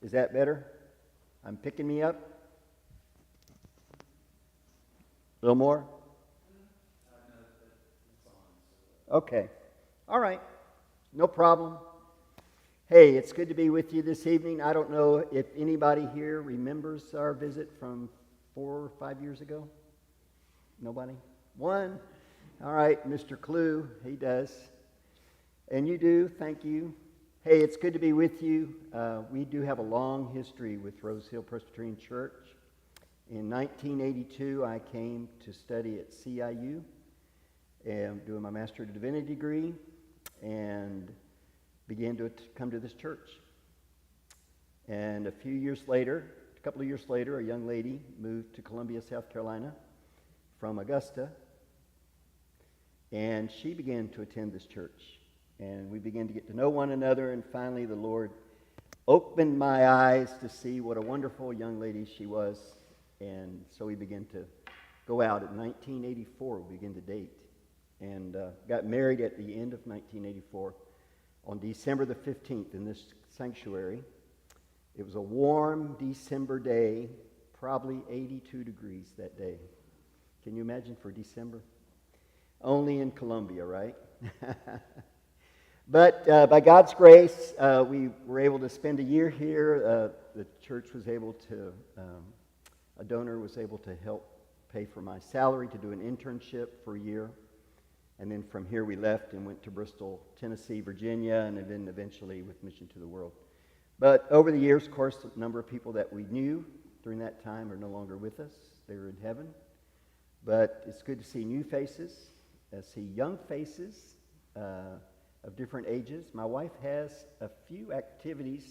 Is that better? I'm picking me up? A little more? Okay. All right. No problem. Hey, it's good to be with you this evening. I don't know if anybody here remembers our visit from 4 or 5 years ago. Nobody? One? All right, Mr. Clue, he does. And you do, thank you. Hey, it's good to be with you. We do have a long history with Rose Hill Presbyterian Church. In 1982, I came to study at CIU and doing my Master of Divinity degree and began to come to this church. And a couple of years later, a young lady moved to Columbia, South Carolina from Augusta, and she began to attend this church. And we began to get to know one another, and finally the Lord opened my eyes to see what a wonderful young lady she was. And so we began to go out. In 1984, we began to date, and got married at the end of 1984 on December the 15th in this sanctuary. It was a warm December day, probably 82 degrees that day. Can you imagine for December? Only in Columbia, right? But by God's grace, we were able to spend a year here. The church was able to, a donor was able to help pay for my salary to do an internship for a year. And then from here we left and went to Bristol, Tennessee, Virginia, and then eventually with Mission to the World. But over the years, of course, a number of people that we knew during that time are no longer with us. They're in heaven. But it's good to see new faces, see young faces of different ages. My wife has a few activities.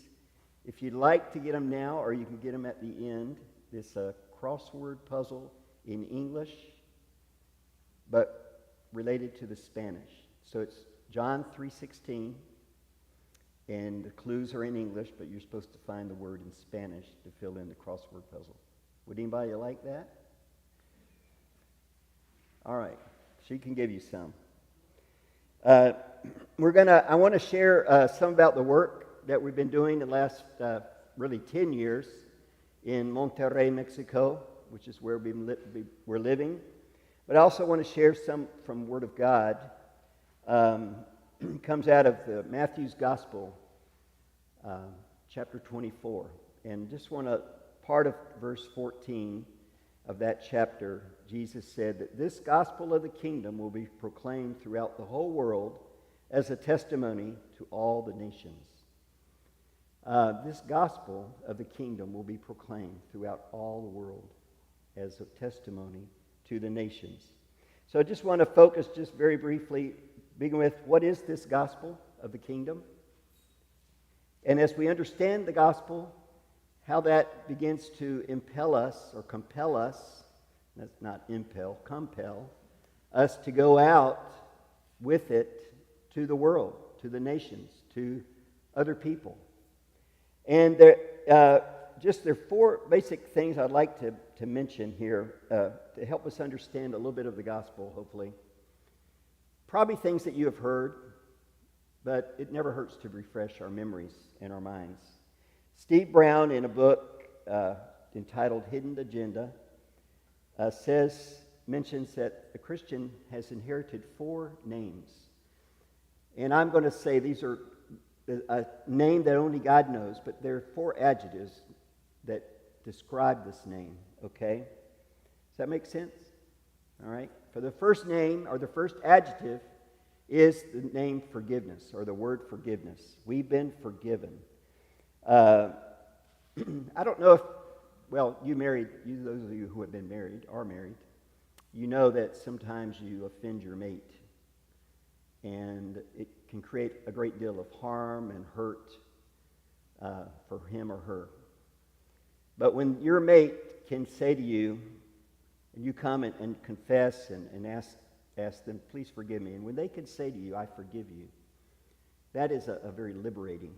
If you'd like to get them now, or you can get them at the end, this crossword puzzle in English, but related to the Spanish. So it's John 3:16, and the clues are in English, but you're supposed to find the word in Spanish to fill in the crossword puzzle. Would anybody like that? All right, she can give you some. I want to share some about the work that we've been doing the last really 10 years in Monterrey, Mexico, which is where we're living. But I also want to share some from Word of God. It comes out of Matthew's Gospel, chapter 24. And just part of verse 14 of that chapter, Jesus said that this gospel of the kingdom will be proclaimed throughout the whole world as a testimony to all the nations. This gospel of the kingdom will be proclaimed throughout all the world as a testimony to the nations. So I just want to focus just very briefly, begin with what is this gospel of the kingdom? And as we understand the gospel, how that begins to impel us or compel us, that's not impel, compel us to go out with it to the world, to the nations, to other people. And there are 4 basic things I'd like to mention here to help us understand a little bit of the gospel, hopefully. Probably things that you have heard, but it never hurts to refresh our memories and our minds. Steve Brown, in a book entitled Hidden Agenda, mentions that a Christian has inherited 4 names. And I'm going to say these are a name that only God knows, but there are 4 adjectives that describe this name, okay? Does that make sense? All right. For the first name, or the first adjective, is the name forgiveness, or the word forgiveness. We've been forgiven. I don't know if, those of you who have been married, are married, you know that sometimes you offend your mate. And it can create a great deal of harm and hurt for him or her. But when your mate can say to you, and you come and confess and ask them, please forgive me. And when they can say to you, I forgive you, that is a very liberating,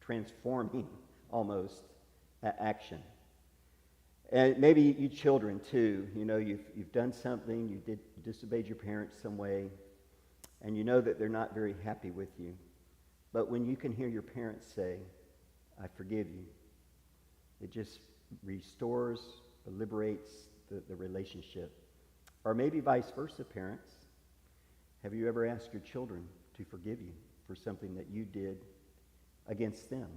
transforming almost action. And maybe you children too, you've done something, you disobeyed your parents some way, and you know that they're not very happy with you. But when you can hear your parents say, I forgive you. It just restores, liberates the relationship. Or maybe vice versa, parents. Have you ever asked your children to forgive you for something that you did against them?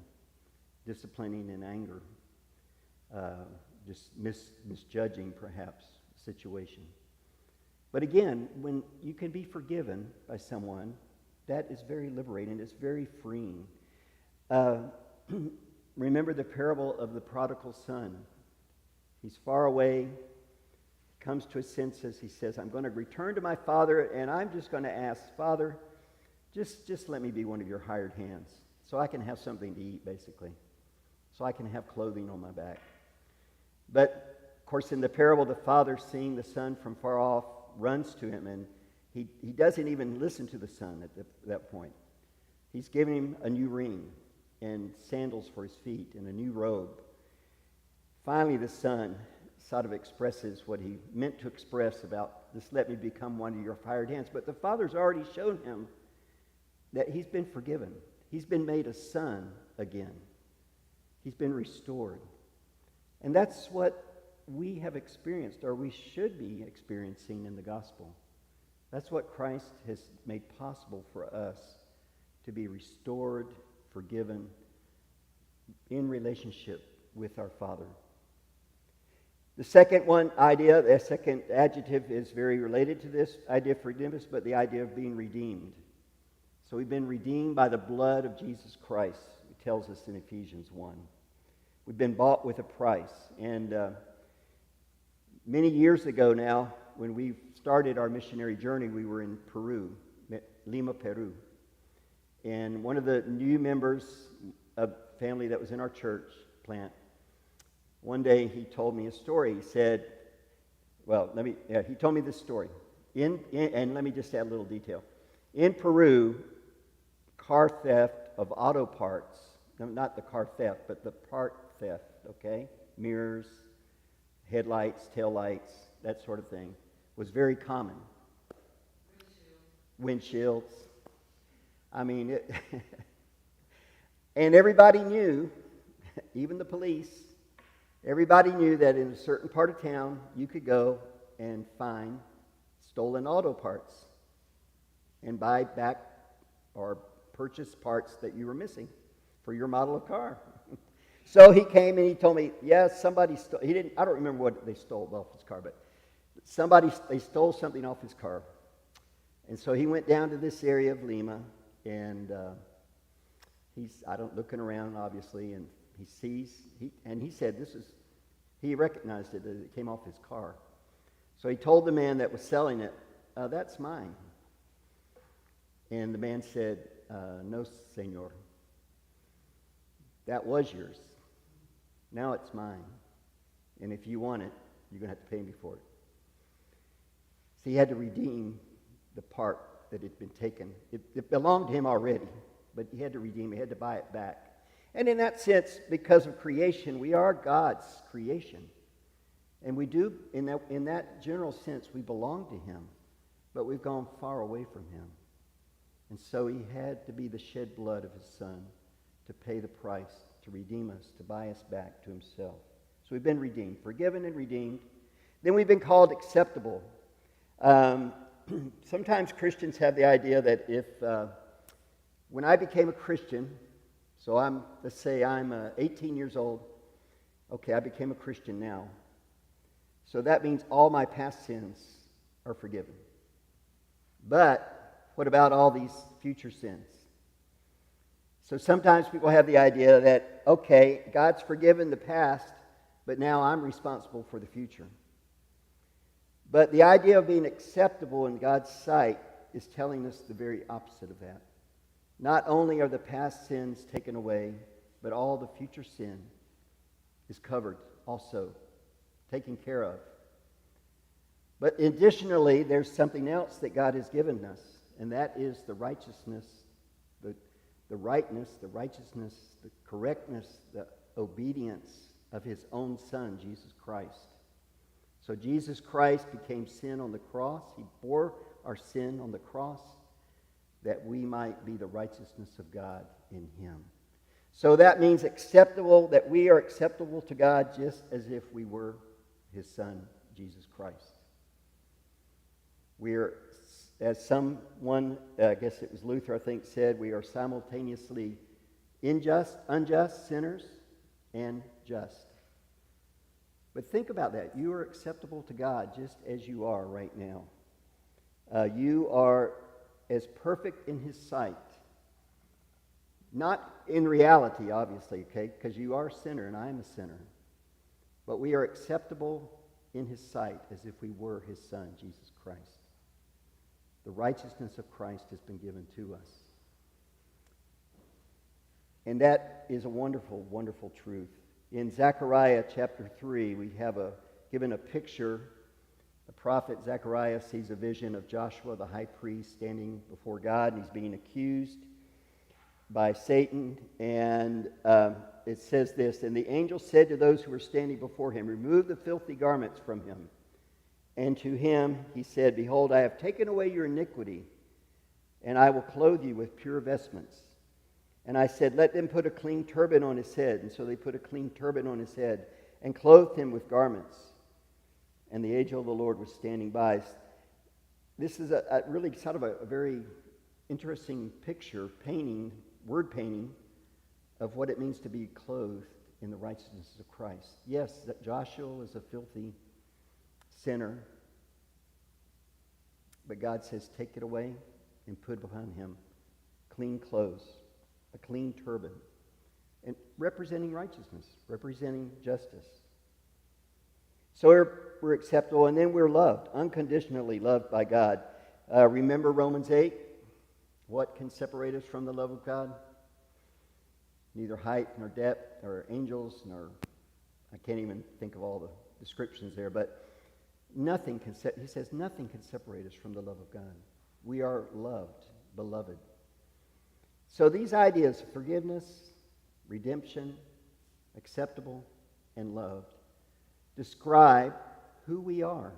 Disciplining in anger, just misjudging perhaps the situation. But again, when you can be forgiven by someone, that is very liberating. It's very freeing. Remember the parable of the prodigal son. He's far away, comes to his senses. He says, I'm going to return to my father, and I'm just going to ask, Father, just let me be one of your hired hands so I can have something to eat, basically, so I can have clothing on my back. But, of course, in the parable, the father, seeing the son from far off, runs to him, and he doesn't even listen to the son at that point. He's giving him a new ring and sandals for his feet and a new robe. Finally, the son sort of expresses what he meant to express about, just let me become one of your hired hands. But the father's already shown him that he's been forgiven. He's been made a son again. He's been restored. And that's what we have experienced, or we should be experiencing in the gospel. That's what Christ has made possible for us, to be restored, forgiven, in relationship with our Father. The second adjective is very related to this idea of forgiveness, but the idea of being redeemed. So we've been redeemed by the blood of Jesus Christ, it tells us in Ephesians 1. We've been bought with a price. And many years ago now, when we started our missionary journey, we were in Peru, Lima, Peru. And one of the new members of family that was in our church plant, one day he told me a story. He said, he told me this story. And let me just add a little detail. In Peru, car theft of auto parts, not the car theft, but the part theft, okay? Mirrors, headlights, taillights, that sort of thing, was very common. Windshields. I mean, and everybody knew, even the police, everybody knew that in a certain part of town, you could go and find stolen auto parts and buy back or purchase parts that you were missing for your model of car. So he came and he told me, yes, somebody stole. I don't remember what they stole off his car, but they stole something off his car. And so he went down to this area of Lima, and he's looking around, obviously, and he said he recognized it as it came off his car. So he told the man that was selling it, that's mine. And the man said, no, senor. That was yours. Now it's mine. And if you want it, you're going to have to pay me for it. So he had to redeem the part that had been taken. It belonged to him already, but he had to redeem it. He had to buy it back. And in that sense, because of creation, we are God's creation. And we do, in that general sense, we belong to him, but we've gone far away from him. And so he had to be the shed blood of his son to pay the price, to redeem us, to buy us back to himself. So we've been redeemed, forgiven and redeemed. Then we've been called acceptable. Sometimes Christians have the idea that when I became a Christian, so let's say I'm 18 years old, okay, I became a Christian now. So that means all my past sins are forgiven. But what about all these future sins? So sometimes people have the idea that, okay, God's forgiven the past, but now I'm responsible for the future. But the idea of being acceptable in God's sight is telling us the very opposite of that. Not only are the past sins taken away, but all the future sin is covered also, taken care of. But additionally, there's something else that God has given us, and that is the righteousness, the rightness, the righteousness, the correctness, the obedience of his own Son, Jesus Christ. So Jesus Christ became sin on the cross. He bore our sin on the cross that we might be the righteousness of God in him. So that means acceptable, that we are acceptable to God just as if we were his Son, Jesus Christ. We are, as someone, I guess it was Luther, I think, said, we are simultaneously unjust sinners, and just. But think about that. You are acceptable to God just as you are right now. You are as perfect in his sight. Not in reality, obviously, okay, because you are a sinner and I am a sinner. But we are acceptable in his sight as if we were his Son, Jesus Christ. The righteousness of Christ has been given to us. And that is a wonderful, wonderful truth. In Zechariah chapter 3, we have given a picture. The prophet Zechariah sees a vision of Joshua, the high priest, standing before God, and he's being accused by Satan. And it says this, "And the angel said to those who were standing before him, 'Remove the filthy garments from him.' And to him he said, 'Behold, I have taken away your iniquity, and I will clothe you with pure vestments.' And I said, 'Let them put a clean turban on his head.' And so they put a clean turban on his head and clothed him with garments. And the angel of the Lord was standing by." This is a really sort of a very interesting picture, word painting of what it means to be clothed in the righteousness of Christ. Yes, that Joshua was a filthy sinner, but God says, take it away and put upon him clean clothes, a clean turban, and representing righteousness, representing justice. So we're acceptable, and then we're loved, unconditionally loved by God. Remember Romans 8? What can separate us from the love of God? Neither height nor depth nor angels nor, I can't even think of all the descriptions there, but nothing can, he says, nothing can separate us from the love of God. We are loved, beloved. So these ideas of forgiveness, redemption, acceptable, and loved describe who we are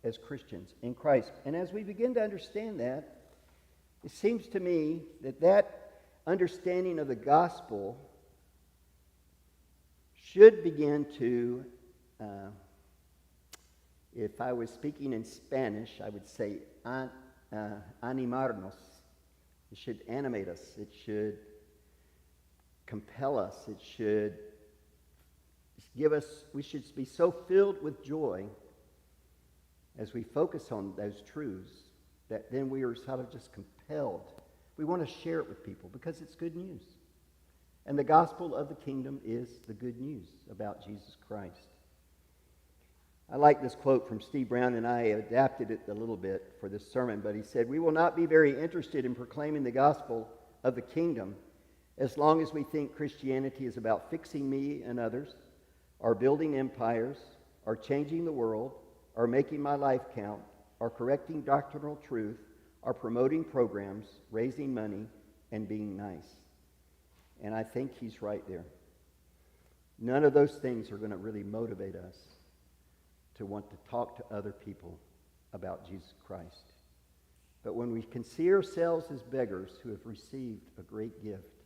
as Christians in Christ. And as we begin to understand that, it seems to me that understanding of the gospel should begin to, if I was speaking in Spanish, I would say animarnos. It should animate us. It should compel us. It should give us, we should be so filled with joy as we focus on those truths that then we are sort of just compelled. We want to share it with people because it's good news. And the gospel of the kingdom is the good news about Jesus Christ. I like this quote from Steve Brown, and I adapted it a little bit for this sermon, but he said, "We will not be very interested in proclaiming the gospel of the kingdom as long as we think Christianity is about fixing me and others, or building empires, or changing the world, or making my life count, or correcting doctrinal truth, or promoting programs, raising money, and being nice." And I think he's right there. None of those things are going to really motivate us to want to talk to other people about Jesus Christ. But when we can see ourselves as beggars who have received a great gift,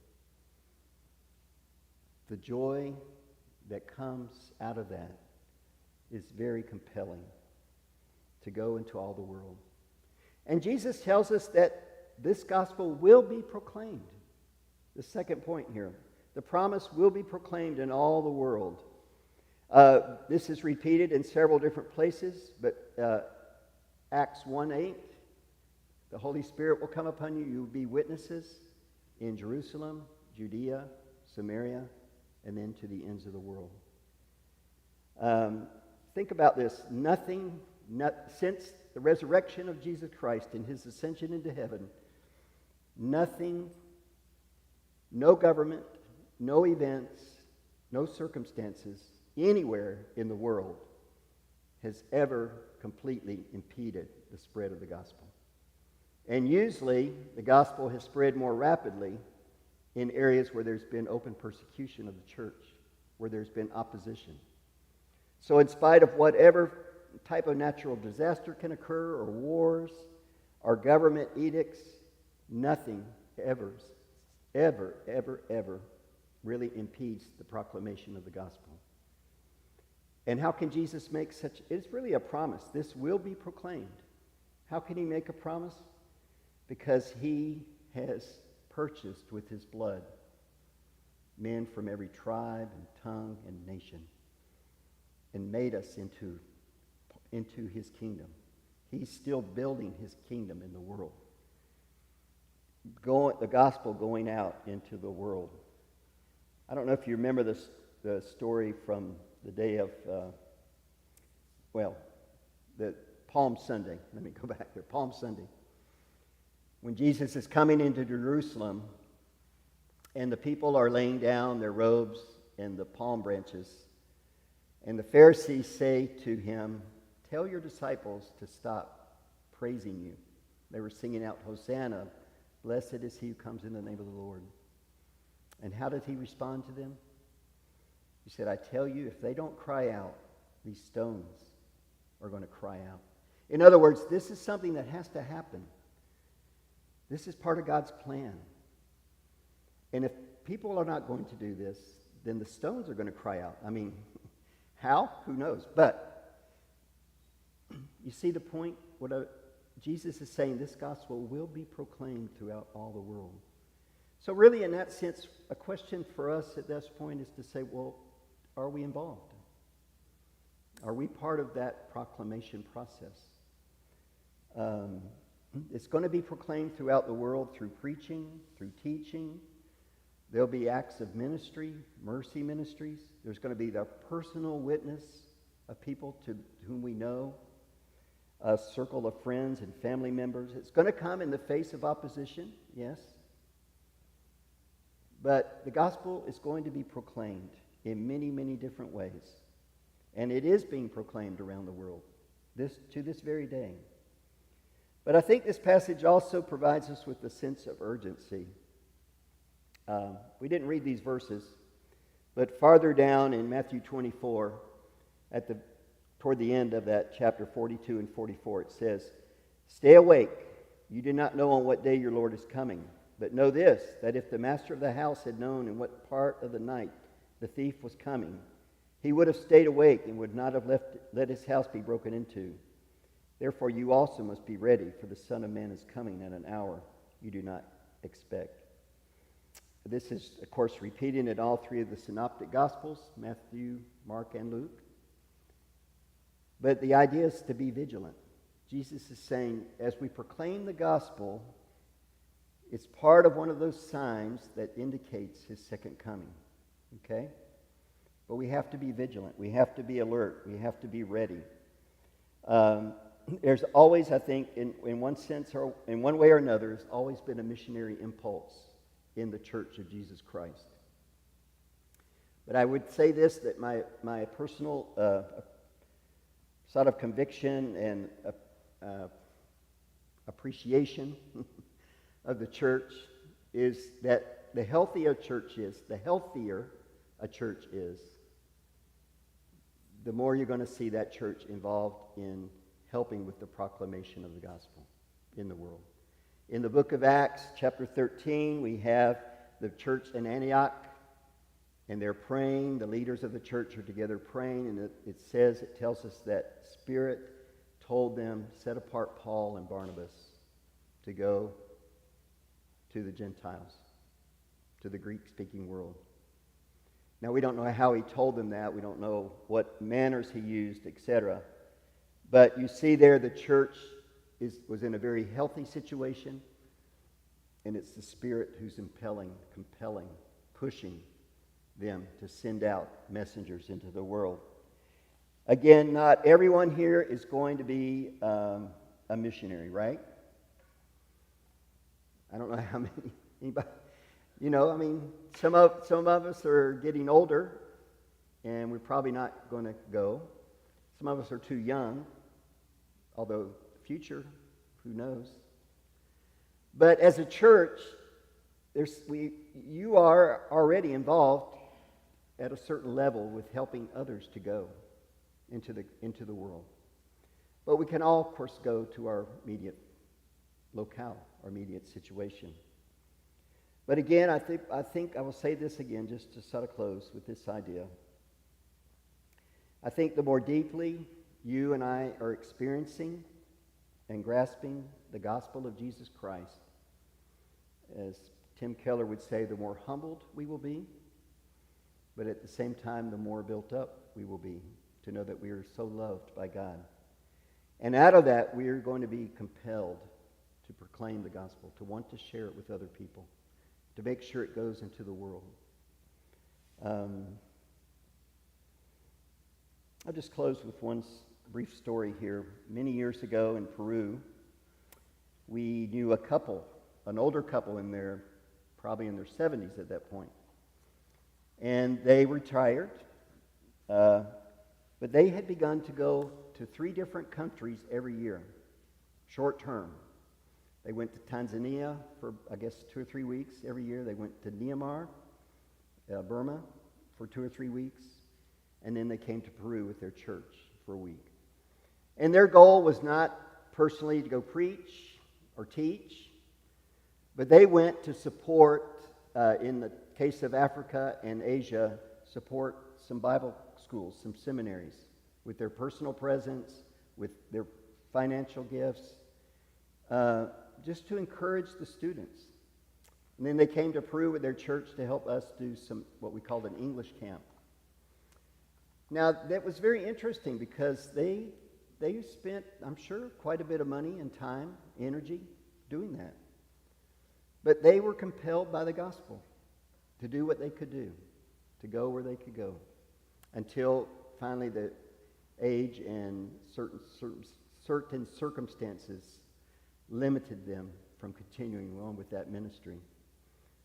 the joy that comes out of that is very compelling to go into all the world. And Jesus tells us that this gospel will be proclaimed. The second point here, the promise will be proclaimed in all the world. This is repeated in several different places, but Acts 1:8, the Holy Spirit will come upon you. You will be witnesses in Jerusalem, Judea, Samaria, and then to the ends of the world. Think about this. Since the resurrection of Jesus Christ and his ascension into heaven, nothing, no government, no events, no circumstances anywhere in the world has ever completely impeded the spread of the gospel. And usually the gospel has spread more rapidly in areas where there's been open persecution of the church, where there's been opposition. So in spite of whatever type of natural disaster can occur, or wars, or government edicts, nothing ever really impedes the proclamation of the gospel. And how can Jesus make such? It's really a promise. This will be proclaimed. How can he make a promise? Because he has purchased with his blood men from every tribe and tongue and nation and made us into his kingdom. He's still building his kingdom in the world. The gospel going out into the world. I don't know if you remember the story from the day of, the Palm Sunday. Let me go back there. Palm Sunday. When Jesus is coming into Jerusalem, and the people are laying down their robes and the palm branches, and the Pharisees say to him, "Tell your disciples to stop praising you." They were singing out, "Hosanna, blessed is he who comes in the name of the Lord." And how did he respond to them? He said, "I tell you, if they don't cry out, these stones are going to cry out." In other words, this is something that has to happen. This is part of God's plan. And if people are not going to do this, then the stones are going to cry out. I mean, how? Who knows? But you see the point? Jesus is saying this gospel will be proclaimed throughout all the world. So really, in that sense, a question for us at this point is to say, well, are we involved? Are we part of that proclamation process? It's going to be proclaimed throughout the world through preaching, through teaching. There'll be acts of ministry, mercy ministries. There's going to be the personal witness of people to whom we know, a circle of friends and family members. It's going to come in the face of opposition, yes. But the gospel is going to be proclaimed in many, many different ways. And it is being proclaimed around the world to this very day. But I think this passage also provides us with a sense of urgency. We didn't read these verses, but farther down in Matthew 24, toward the end of that chapter 42 and 44, it says, "Stay awake. You do not know on what day your Lord is coming. But know this, that if the master of the house had known in what part of the night the thief was coming, he would have stayed awake and would not have let his house be broken into. Therefore you also must be ready, for the Son of Man is coming at an hour you do not expect." This is, of course, repeated in all three of the synoptic Gospels, Matthew, Mark, and Luke. But the idea is to be vigilant. Jesus is saying, as we proclaim the gospel, it's part of one of those signs that indicates his second coming. Okay? But we have to be vigilant. We have to be alert. We have to be ready. There's always, I think, in one sense or in one way or another, there's always been a missionary impulse in the Church of Jesus Christ. But I would say this, that my personal sort of conviction and appreciation of the church is that the healthier a church is, the more you're going to see that church involved in helping with the proclamation of the gospel in the world. In the book of Acts, chapter 13, we have the church in Antioch, and they're praying. The leaders of the church are together praying, and it tells us that Spirit told them, set apart Paul and Barnabas to go to the Gentiles, to the Greek-speaking world. Now, we don't know how he told them that. We don't know what manners he used, etc. But you see there the church was in a very healthy situation, and it's the Spirit who's compelling, pushing them to send out messengers into the world. Again, not everyone here is going to be a missionary, right? I don't know how anybody, some of us are getting older, and we're probably not going to go. Some of us are too young, although future, who knows? But as a church, you are already involved at a certain level with helping others to go into the world. But we can all, of course, go to our immediate locale, our immediate situation. But again, I think I will say this again just to sort of close with this idea. I think the more deeply you and I are experiencing and grasping the gospel of Jesus Christ, as Tim Keller would say, the more humbled we will be, but at the same time, the more built up we will be to know that we are so loved by God. And out of that, we are going to be compelled to proclaim the gospel, to want to share it with other people, to make sure it goes into the world. I'll just close with one brief story here. Many years ago in Peru, we knew a couple, an older couple in there, probably in their 70s at that point. And they retired, but they had begun to go to 3 different countries every year, short term. They went to Tanzania for, I guess, 2 or 3 weeks every year. They went to Myanmar, Burma, for 2 or 3 weeks. And then they came to Peru with their church for a week. And their goal was not personally to go preach or teach, but they went to support, in the case of Africa and Asia, support some Bible schools, some seminaries, with their personal presence, with their financial gifts, just to encourage the students. And then they came to Peru with their church to help us do some, what we called an English camp. Now, that was very interesting because they spent, I'm sure, quite a bit of money and time, energy doing that. But they were compelled by the gospel to do what they could do, to go where they could go, until finally the age and certain circumstances limited them from continuing on with that ministry.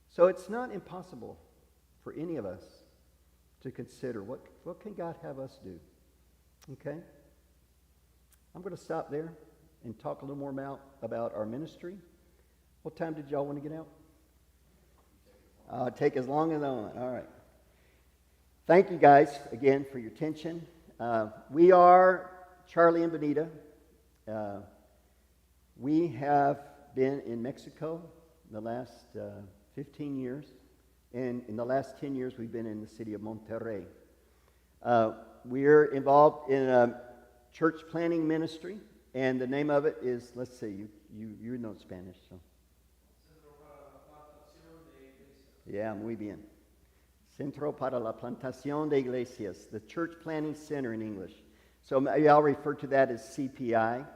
So it's not impossible for any of us to consider what can God have us do. Okay? I'm going to stop there and talk a little more about our ministry. What time did y'all want to get out? Take as long as I want. All right. Thank you guys again for your attention. We are Charlie and Benita. We have been in Mexico the last 15 years. And in the last 10 years, we've been in the city of Monterrey. We're involved in a church planning ministry, and the name of it is, let's see, you know Spanish, so. Yeah, muy bien. Centro para la Plantación de Iglesias, the Church Planning Center in English. So maybe I'll refer to that as CPI.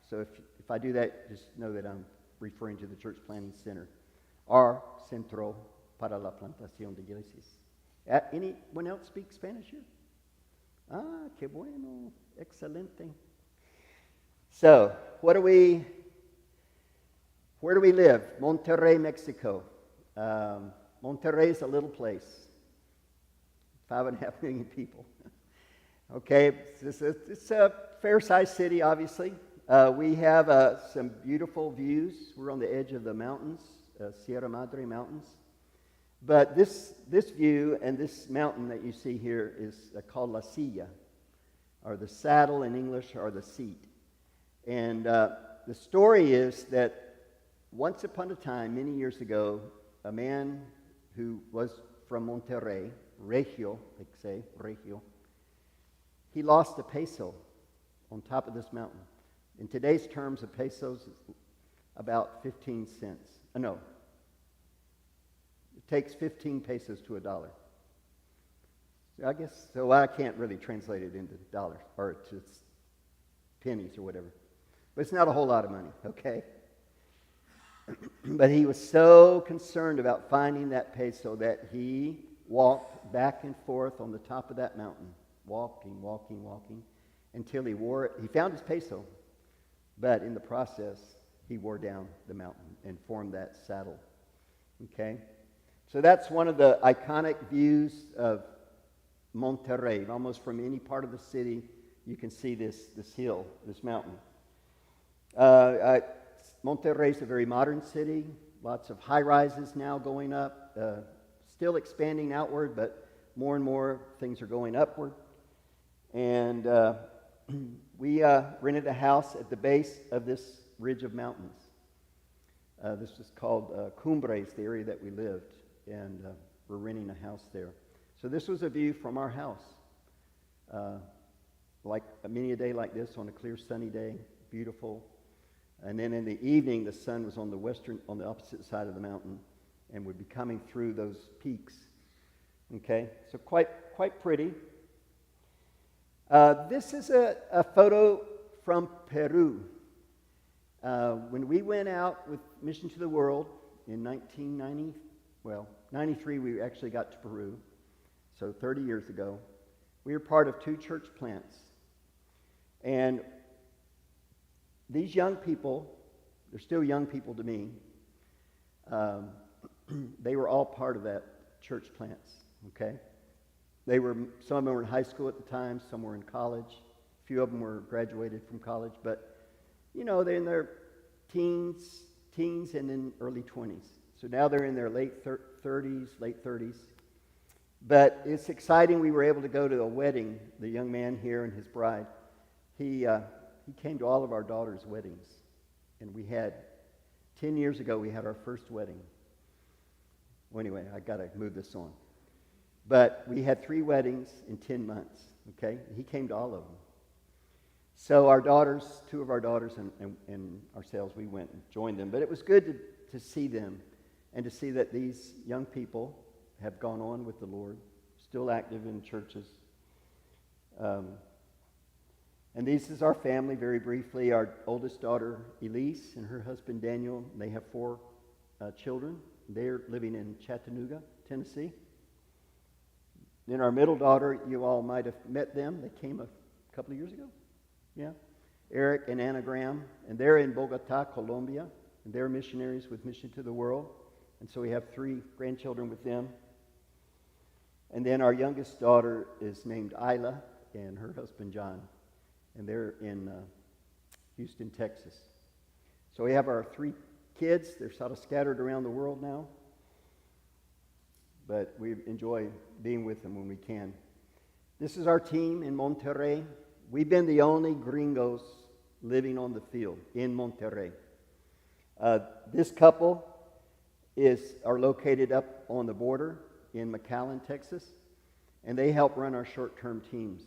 So if I do that, just know that I'm referring to the Church Planning Center. Our Centro para la Plantación de Iglesias. Anyone else speak Spanish here? Ah, qué bueno. Excelente. So, where do we live? Monterrey, Mexico. Monterrey is a little place. 5.5 million people. Okay, it's a fair-sized city, obviously. We have some beautiful views. We're on the edge of the mountains, Sierra Madre Mountains. But this view and this mountain that you see here is called La Silla, or the saddle in English, or the seat. And the story is that once upon a time, many years ago, a man who was from Monterrey, Regio, they say, Regio, he lost a peso on top of this mountain. In today's terms, a peso is about 15 cents. No. It takes 15 pesos to $1. I guess, so I can't really translate it into dollars or to pennies or whatever. But it's not a whole lot of money, okay? But he was so concerned about finding that peso that he walked back and forth on the top of that mountain, walking, until he wore it. He found his peso, but in the process, he wore down the mountain and formed that saddle, okay? So that's one of the iconic views of Monterrey. Almost from any part of the city, you can see this hill, this mountain. Monterrey is a very modern city. Lots of high-rises now going up. Still expanding outward, but more and more things are going upward. And we rented a house at the base of this ridge of mountains. This was called Cumbres, the area that we lived, and we're renting a house there. So this was a view from our house. Like many a day like this, on a clear sunny day, beautiful. And then in the evening, the sun was on the opposite side of the mountain, and would be coming through those peaks. Okay, so quite pretty. This is a photo from Peru. When we went out with Mission to the World in 93, we actually got to Peru. So 30 years ago, we were part of 2 church plants. And these young people, they're still young people to me, they were all part of that church plants, okay? Some of them were in high school at the time, some were in college. A few of them were graduated from college, but, they're in their teens and in early 20s. So now they're in their late 30s. But it's exciting. We were able to go to a wedding, the young man here and his bride. He came to all of our daughters' weddings. And 10 years ago, we had our first wedding. Well, anyway, I got to move this on. But we had 3 weddings in 10 months, okay? He came to all of them. So our daughters, 2 of our daughters and ourselves, we went and joined them. But it was good to see them and to see that these young people have gone on with the Lord, still active in churches. And this is our family, very briefly. Our oldest daughter, Elise, and her husband, Daniel. They have 4 children. They're living in Chattanooga, Tennessee. Then our middle daughter, you all might have met them. They came a couple of years ago. Yeah. Eric and Anna Graham. And they're in Bogota, Colombia. And they're missionaries with Mission to the World. And so we have 3 grandchildren with them. And then our youngest daughter is named Isla, and her husband, John. And they're in Houston, Texas. So we have our 3 kids. They're sort of scattered around the world now. But we enjoy being with them when we can. This is our team in Monterrey. We've been the only gringos living on the field in Monterrey. This couple are located up on the border in McAllen, Texas. And they help run our short-term teams.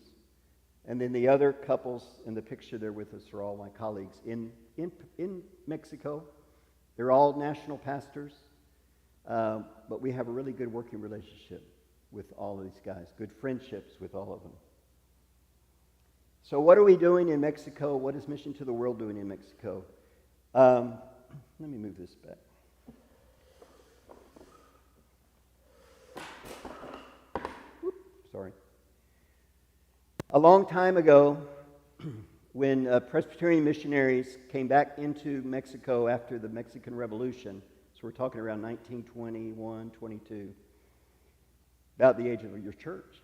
And then the other couples in the picture there with us are all my colleagues in Mexico. They're all national pastors, but we have a really good working relationship with all of these guys, good friendships with all of them. So what are we doing in Mexico? What is Mission to the World doing in Mexico? Let me move this back. Sorry. A long time ago, when Presbyterian missionaries came back into Mexico after the Mexican Revolution, so we're talking around 1921, 22, about the age of your church,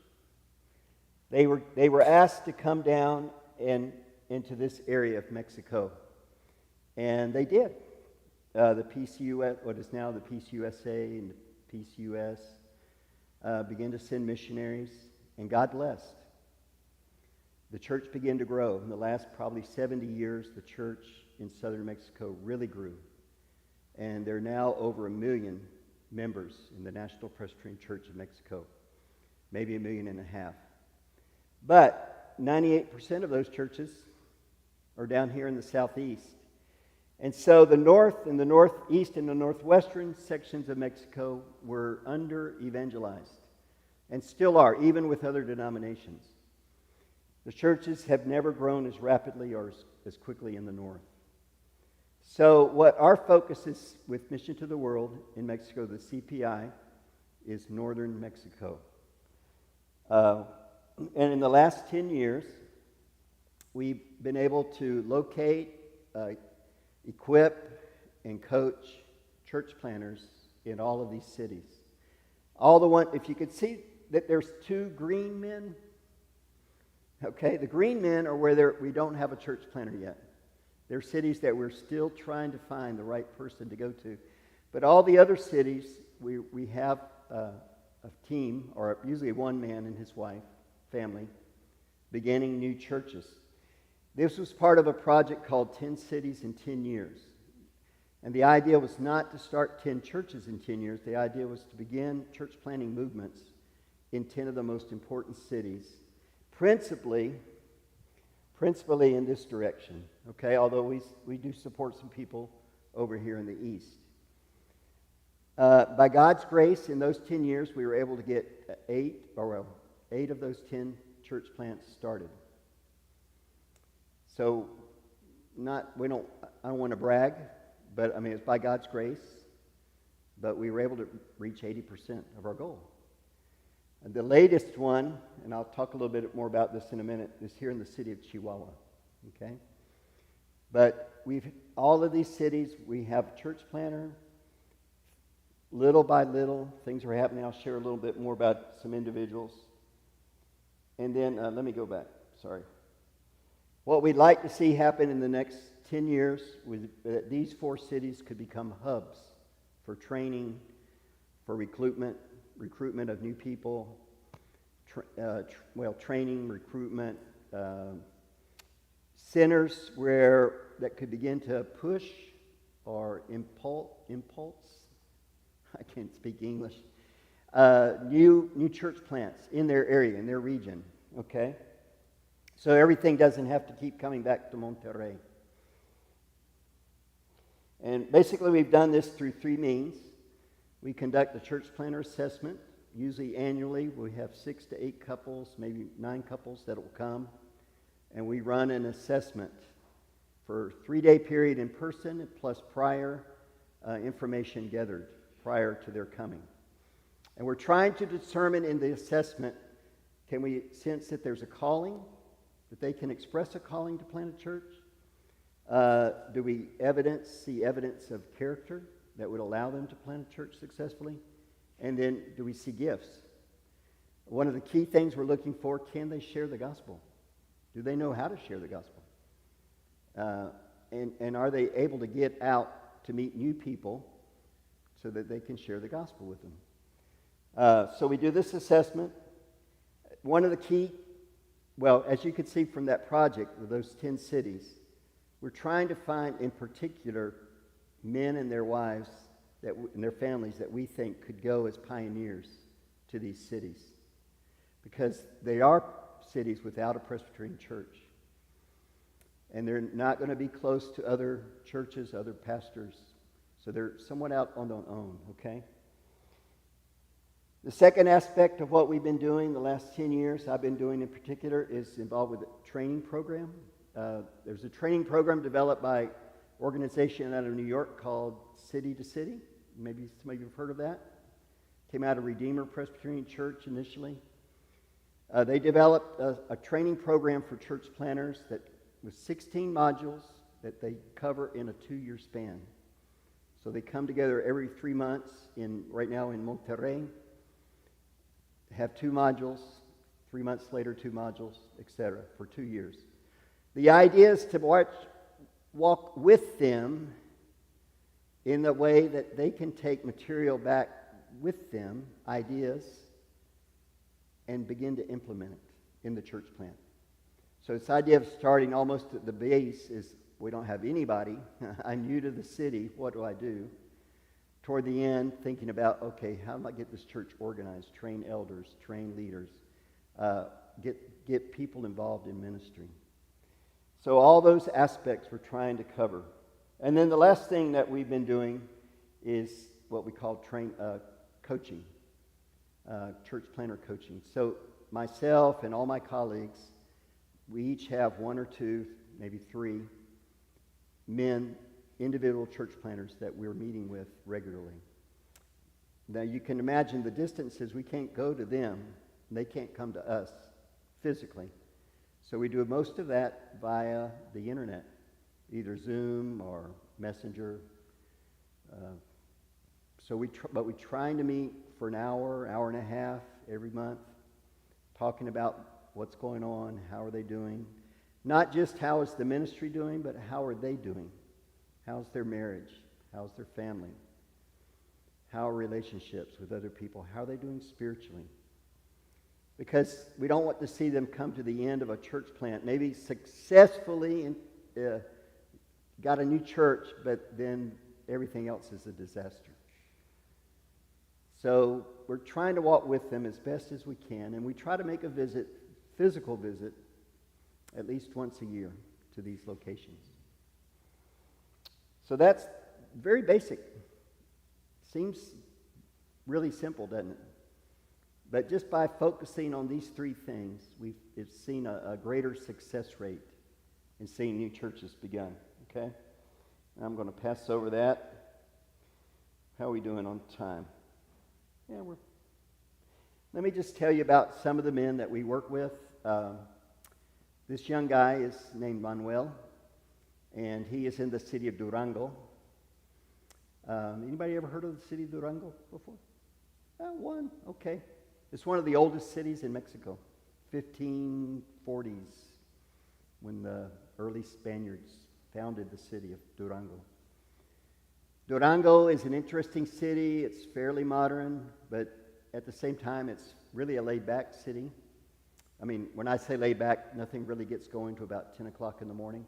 they were asked to come down into this area of Mexico, and they did. The PCUS, what is now the PCUSA and the PCUS, began to send missionaries, and God blessed. The church began to grow. In the last probably 70 years, the church in southern Mexico really grew. And there are now over 1 million members in the National Presbyterian Church of Mexico, maybe 1.5 million. But 98% of those churches are down here in the southeast. And so the north and the northeast and the northwestern sections of Mexico were under-evangelized, and still are, even with other denominations. The churches have never grown as rapidly or as quickly in the north. So what our focus is with Mission to the World in Mexico, the CPI, is northern Mexico. And in the last 10 years, we've been able to locate, equip, and coach church planners in all of these cities. If you could see that there's 2 green men. Okay, the green men are where we don't have a church planner yet. They're cities that we're still trying to find the right person to go to. But all the other cities, we have a team, or usually one man and his wife, family, beginning new churches. This was part of a project called 10 Cities in 10 Years. And the idea was not to start 10 churches in 10 years. The idea was to begin church planting movements in 10 of the most important cities, principally in this direction, okay? Although we do support some people over here in the east. By God's grace, in those 10 years, we were able to get 8 of those 10 church plants started. So, I don't want to brag, but I mean, it's by God's grace, but we were able to reach 80% of our goal. And the latest one, and I'll talk a little bit more about this in a minute, is here in the city of Chihuahua, okay? But all of these cities, we have a church planter. Little by little, things are happening. I'll share a little bit more about some individuals. And then, let me go back, sorry. What we'd like to see happen in the next 10 years was that these 4 cities could become hubs for training, for recruitment of new people, training, recruitment, centers that could begin to push or impulse. I can't speak English. New church plants in their area, in their region. Okay, so everything doesn't have to keep coming back to Monterrey. And basically, we've done this through 3 means. We conduct a church planter assessment. Usually annually, we have 6 to 8 couples, maybe 9 couples that will come. And we run an assessment for a 3-day period in person, plus prior information gathered prior to their coming. And we're trying to determine in the assessment, can we sense that there's a calling, that they can express a calling to plant a church? Do we see evidence of character that would allow them to plant a church successfully? And then do we see gifts? One of the key things we're looking for, can they share the gospel? Do they know how to share the gospel? And are they able to get out to meet new people so that they can share the gospel with them? So we do this assessment. One of the key, as you can see from that project with those 10 cities, we're trying to find in particular men and their wives and their families that we think could go as pioneers to these cities, because they are cities without a Presbyterian church, and they're not going to be close to other churches, other pastors, so they're somewhat out on their own, okay? The second aspect of what we've been doing the last 10 years, I've been doing in particular, is involved with a training program. There's a training program developed by an organization out of New York called City to City. Maybe some of you have heard of that. Came out of Redeemer Presbyterian Church initially. They developed a training program for church planters that with 16 modules that they cover in a 2-year span. So they come together every 3 months right now in Monterrey, have 2 modules, 3 months later 2 modules, etc., for 2 years. The idea is to walk with them in the way that they can take material back with them, ideas, and begin to implement it in the church plant. So this idea of starting almost at the base is, we don't have anybody. I'm new to the city. What do I do? Toward the end, thinking about, okay, how do I get this church organized? Train elders, train leaders, get people involved in ministry. So all those aspects we're trying to cover. And then the last thing that we've been doing is what we call coaching, church planter coaching. So myself and all my colleagues, we each have 1 or 2, maybe 3 men, individual church planters that we're meeting with regularly. Now you can imagine the distances. We can't go to them, and they can't come to us physically. So we do most of that via the internet, either Zoom or Messenger. But we're trying to meet for an hour and a half every month, talking about what's going on, how are they doing. Not just how is the ministry doing, but how are they doing? How's their marriage? How's their family? How are relationships with other people? How are they doing spiritually? Because we don't want to see them come to the end of a church plant, maybe successfully got a new church, but then everything else is a disaster. So we're trying to walk with them as best as we can, and we try to make a physical visit, at least once a year to these locations. So that's very basic. Seems really simple, doesn't it? But just by focusing on these three things, we've seen a greater success rate in seeing new churches begun. Okay? And I'm going to pass over that. How are we doing on time? Yeah, let me just tell you about some of the men that we work with. This young guy is named Manuel, and he is in the city of Durango. Anybody ever heard of the city of Durango before? One. Okay. It's one of the oldest cities in Mexico, 1540s, when the early Spaniards founded the city of Durango. Durango is an interesting city. It's fairly modern, but at the same time, it's really a laid-back city. I mean, when I say laid-back, nothing really gets going to about 10 o'clock in the morning,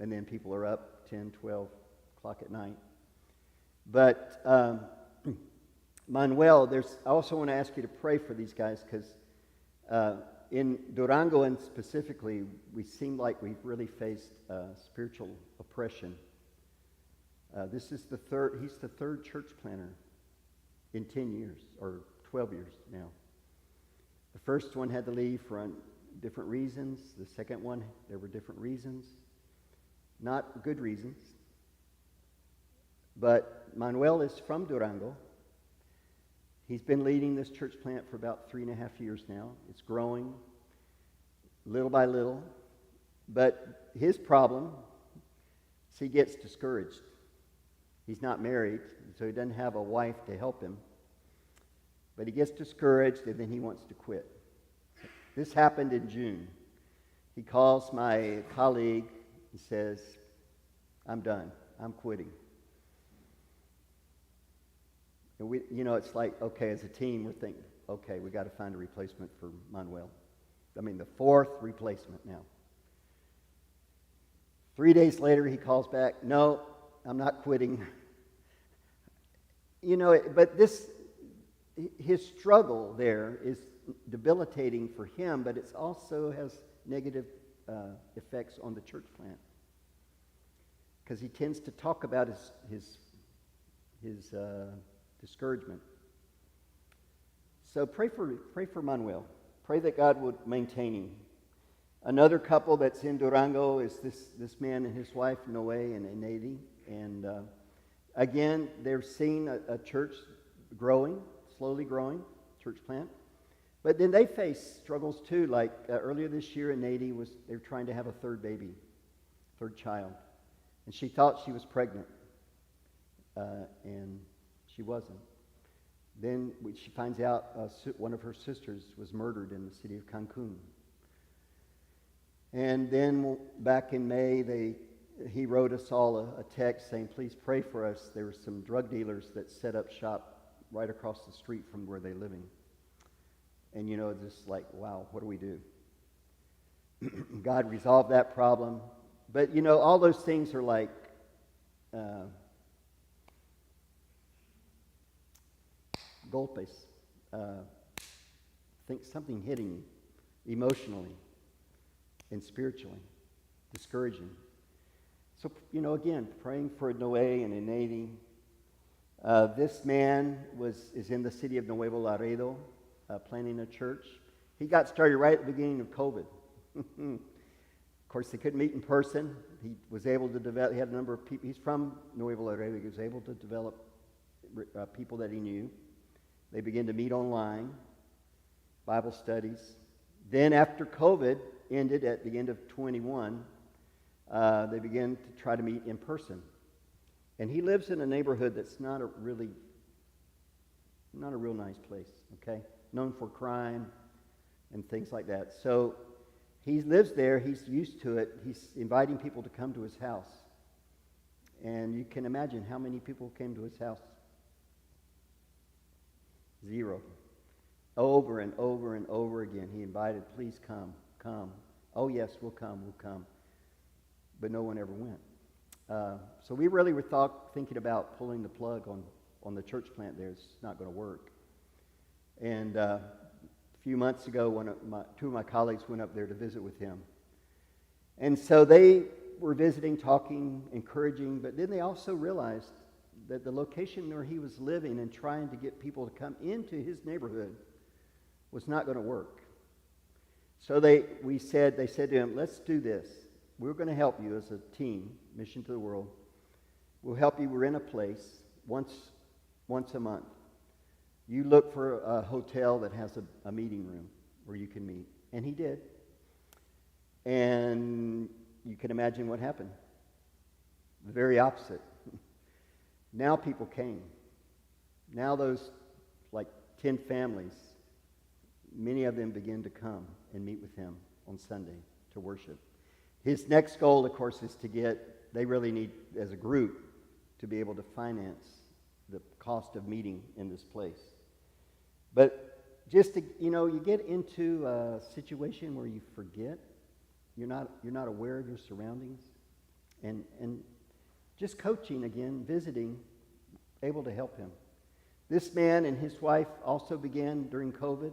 and then people are up 10, 12 o'clock at night. But Manuel, I also want to ask you to pray for these guys, because in Durango and specifically, we seem like we've really faced spiritual oppression. This is he's the third church planter in 10 years, or 12 years now. The first one had to leave for different reasons. The second one, there were different reasons. Not good reasons. But Manuel is from Durango. He's been leading this church plant for about 3.5 years now. It's growing little by little. But his problem is he gets discouraged. He's not married, so he doesn't have a wife to help him. But he gets discouraged, and then he wants to quit. This happened in June. He calls my colleague and says, "I'm done. I'm quitting." And it's like, okay, as a team, we're thinking, okay, we got to find a replacement for Manuel. I mean, the fourth replacement now. 3 days later, he calls back, "No, I'm not quitting." But his struggle there is debilitating for him, but it also has negative effects on the church plant, because he tends to talk about his discouragement. So pray for Manuel. Pray that God would maintain him. Another couple that's in Durango is this man and his wife, Noe and Nady. And again, they're seeing a church growing, slowly growing, church plant. But then they face struggles too. Like earlier this year, Nady they were trying to have a third child. And she thought she was pregnant. And she wasn't. Then she finds out one of her sisters was murdered in the city of Cancun. And then back in May, he wrote us all a text saying, "Please pray for us." There were some drug dealers that set up shop right across the street from where they're living. And just like, wow, what do we do? God resolved that problem. But all those things are like golpes. Think something hitting you emotionally and spiritually, discouraging. So, again, praying for Noe and Nady. This man is in the city of Nuevo Laredo, planning a church. He got started right at the beginning of COVID. Of course, they couldn't meet in person. He was able to develop. He had a number of people. He's from Nuevo Laredo. He was able to develop people that he knew. They began to meet online, Bible studies. Then after COVID ended at the end of 21, they began to try to meet in person. And he lives in a neighborhood that's not a real nice place, okay? Known for crime and things like that. So he lives there. He's used to it. He's inviting people to come to his house. And you can imagine how many people came to his house. 0. Over and over and over again, he invited, "Please come, come. Oh, yes, we'll come. But no one ever went. So we really were thinking about pulling the plug on the church plant there. It's not going to work. And a few months ago, two of my colleagues went up there to visit with him. And so they were visiting, talking, encouraging, but then they also realized that the location where he was living and trying to get people to come into his neighborhood was not going to work. So they said to him, let's do this. We're going to help you as a team, Mission to the World. We'll help you. We're in a place once a month. You look for a hotel that has a meeting room where you can meet. And he did. And you can imagine what happened. The very opposite. Now people came. Now those 10 families, many of them begin to come and meet with him on Sunday to worship. His next goal, of course, is they really need, as a group, to be able to finance the cost of meeting in this place. But just to, you get into a situation where you forget, you're not aware of your surroundings, and just coaching again, visiting, able to help him. This man and his wife also began during COVID.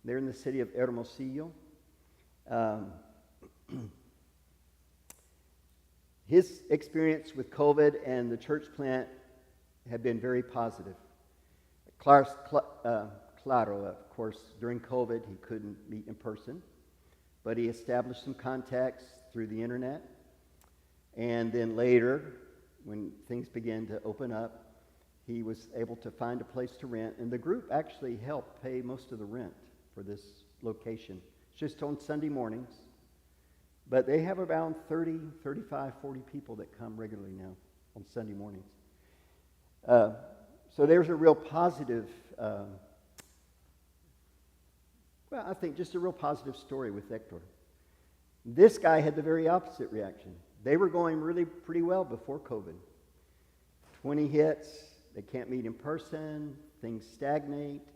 They're in the city of Hermosillo. His experience with COVID and the church plant have been very positive. Claro, of course, during COVID, he couldn't meet in person, but he established some contacts through the internet. And then later, when things began to open up, he was able to find a place to rent. And the group actually helped pay most of the rent for this location. It's just on Sunday mornings. But they have around 30, 35, 40 people that come regularly now on Sunday mornings. So there's a real positive, I think just a real positive story with Hector. This guy had the very opposite reaction. They were going really pretty well before COVID. 20 hits, they can't meet in person, things stagnate,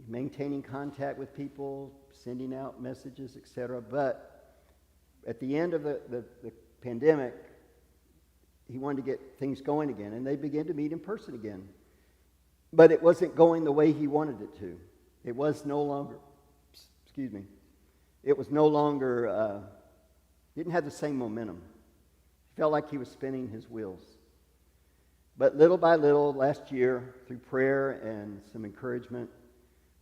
maintaining contact with people, sending out messages, etc. But at the end of the pandemic, he wanted to get things going again, and they began to meet in person again. But it wasn't going the way he wanted it to. It was no longer, didn't have the same momentum. He felt like he was spinning his wheels. But little by little, last year, through prayer and some encouragement,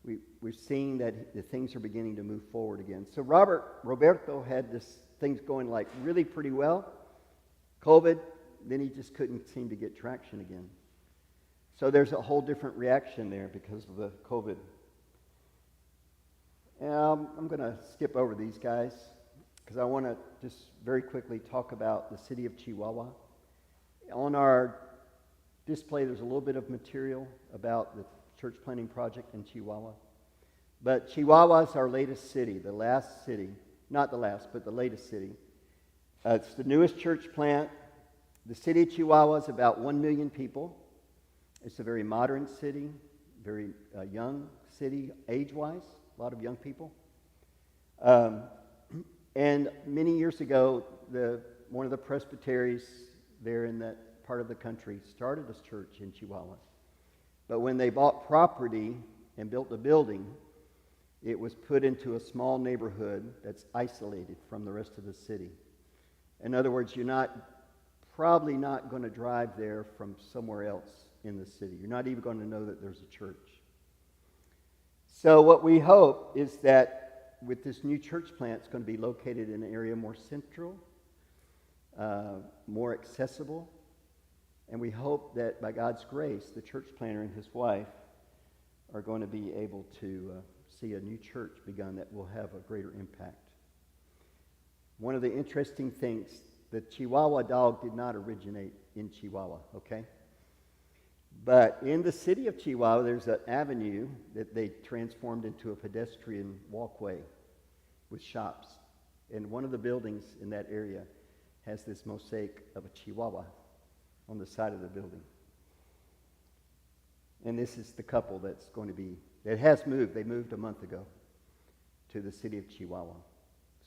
we've seen that the things are beginning to move forward again. So Roberto had things going really pretty well. COVID, then he just couldn't seem to get traction again. So there's a whole different reaction there because of the COVID. I'm going to skip over these guys because I want to just very quickly talk about the city of Chihuahua. On our display, there's a little bit of material about the church planting project in Chihuahua. But Chihuahua is our latest city, the last city, not the last, but the latest city. It's the newest church plant. The city of Chihuahua is about 1 million people. It's a very modern city, very young city age-wise, a lot of young people. And many years ago, one of the presbyteries there in that part of the country started a church in Chihuahua. But when they bought property and built the building, it was put into a small neighborhood that's isolated from the rest of the city. In other words, you're probably not going to drive there from somewhere else in the city. You're not even going to know that there's a church. So what we hope is that with this new church plant, it's going to be located in an area more central, more accessible, and we hope that by God's grace, the church planter and his wife are going to be able to see a new church begun that will have a greater impact. One of the interesting things, the Chihuahua dog did not originate in Chihuahua, okay? But in the city of Chihuahua, there's an avenue that they transformed into a pedestrian walkway with shops. And one of the buildings in that area has this mosaic of a Chihuahua on the side of the building. And this is the couple that has moved. They moved a month ago to the city of Chihuahua.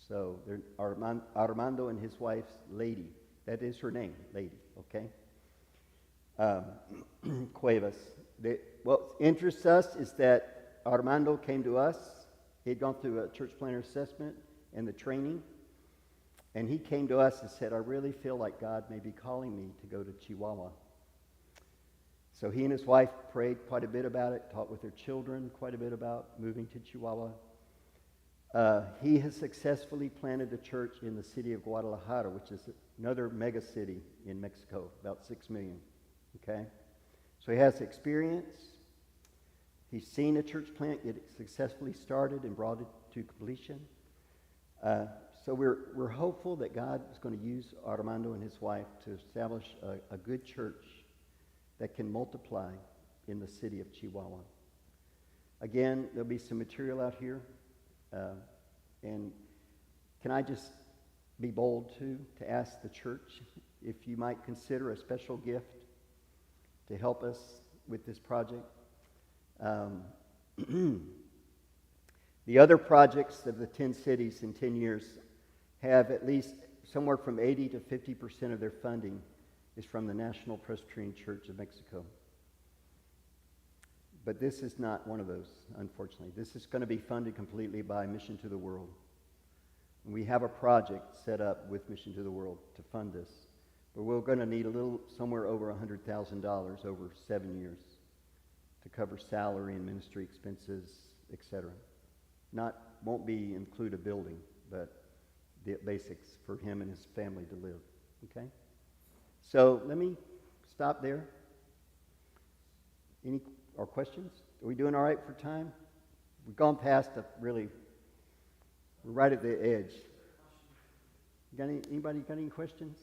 So Armando and his wife, Lady, That is her name, lady, okay? Cuevas. What interests us is that Armando came to us. He had gone through a church planner assessment and the training. And he came to us and said, I really feel like God may be calling me to go to Chihuahua. So he and his wife prayed quite a bit about it, talked with their children quite a bit about moving to Chihuahua. He has successfully planted a church in the city of Guadalajara, which is another mega city in Mexico, about 6 million. Okay? So he has experience. He's seen a church plant get successfully started and brought it to completion. So we're hopeful that God is going to use Armando and his wife to establish a good church that can multiply in the city of Chihuahua. Again, there'll be some material out here. And can I just be bold to ask the church if you might consider a special gift to help us with this project? The other projects of the 10 cities in 10 years have at least somewhere from 80 to 50% of their funding is from the National Presbyterian Church of Mexico. But this is not one of those, unfortunately. This is going to be funded completely by Mission to the World. And we have a project set up with Mission to the World to fund this. But we're going to need somewhere over $100,000 over 7 years to cover salary and ministry expenses, etc. Won't include a building, but the basics for him and his family to live. Okay? So let me stop there. Any questions? Are we doing all right for time? We've gone past we're right at the edge. Anybody got any questions?